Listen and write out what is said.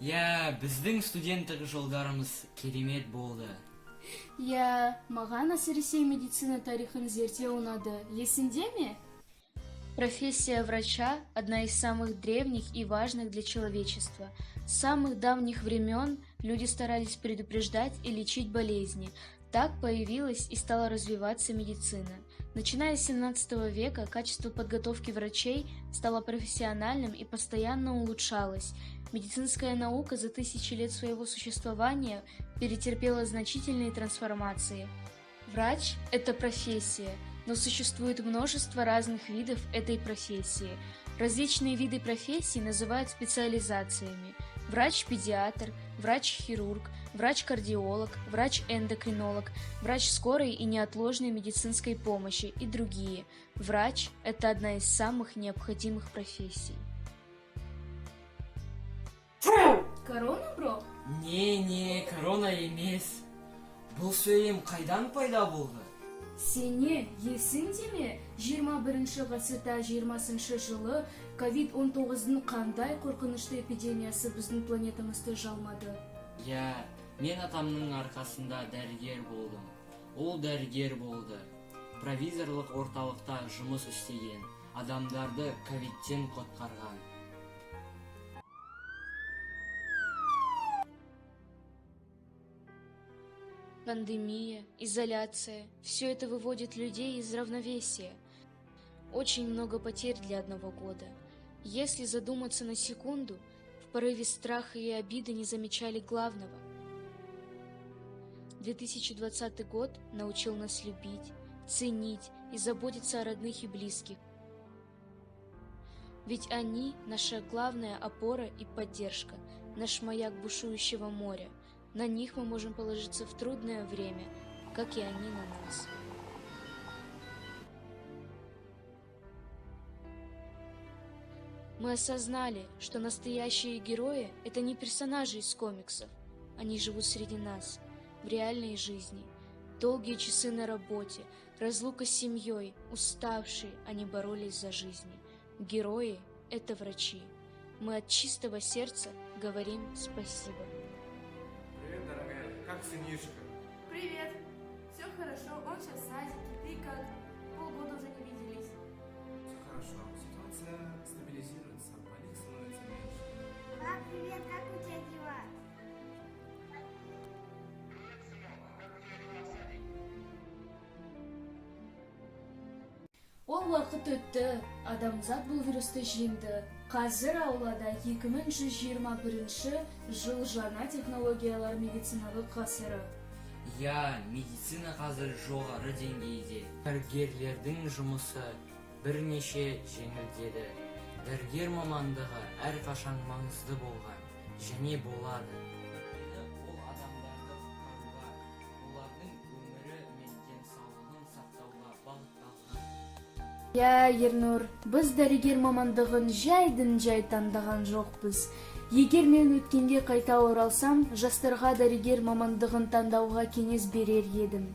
Біздің студенттік жылдарымыз керемет болды. Маған әсіресе медицина тарихын зерттеу ұнады. Есіңде ме? Профессия врача – одна из самых древних и важных для человечества. С самых давних времен люди старались предупреждать и лечить болезни. Так появилась и стала развиваться медицина. Начиная с 17 века качество подготовки врачей стало профессиональным и постоянно улучшалось. Медицинская наука за тысячи лет своего существования перетерпела значительные трансформации. Врач – это профессия, но существует множество разных видов этой профессии. Различные виды профессий называют специализациями. Врач-педиатр, врач-хирург, врач-кардиолог, врач-эндокринолог, врач скорой и неотложной медицинской помощи и другие. Врач – это одна из самых необходимых профессий. Корона, бро? Не, корона емес. Бұл сөйлем қайдан пайда болды? Сене, есіңде ме? 21-ші ғасырда 20-шы жылы COVID-19-ның қандай қорқынышты эпидемиясы біздің планетамызды жалмады? Мен атамның арқасында дәрігер болдым. Ол дәрігер болды. Провизорлық орталықта жұмыс істеген. Адамдарды ковидтен құтқарған. Пандемия, изоляция – все это выводит людей из равновесия. Очень много потерь для одного года. Если задуматься на секунду, в порыве страха и обиды не замечали главного. 2020 год научил нас любить, ценить и заботиться о родных и близких. Ведь они – наша главная опора и поддержка, наш маяк бушующего моря. На них мы можем положиться в трудное время, как и они на нас. Мы осознали, что настоящие герои – это не персонажи из комиксов. Они живут среди нас, в реальной жизни. Долгие часы на работе, разлука с семьей, уставшие, они боролись за жизнь. Герои – это врачи. Мы от чистого сердца говорим спасибо. Привет, дорогая. Как сынишка? Привет. Все хорошо, он сейчас в садике. Ты как? Полгода уже не виделись. Все хорошо. Ситуация стабилизируется, больных становится меньше. Пап, привет, как у тебя дела? Ол уақыт өтті, адамзат бұл вирусты жеңді. Қазір аулада 2121 жыл жаңа технологиялар медициналық ғасыры. Медицина қазір жоғары деңгейде. Дәрігерлердің жұмысы бірнеше жеңілдеді. Дәрігер мамандығы әрқашан маңызды болған және болады. Ол адамдарды құтқаруға, олардың өмірі мен денсаулығын сақтауға бағытталған. Ернұр, біз дәрігер мамандығын жай таңдаған жоқпыз. Егер мен өткенге қайта оралсам, жастарға дәрігер мамандығын таңдауға кеңес берер едім.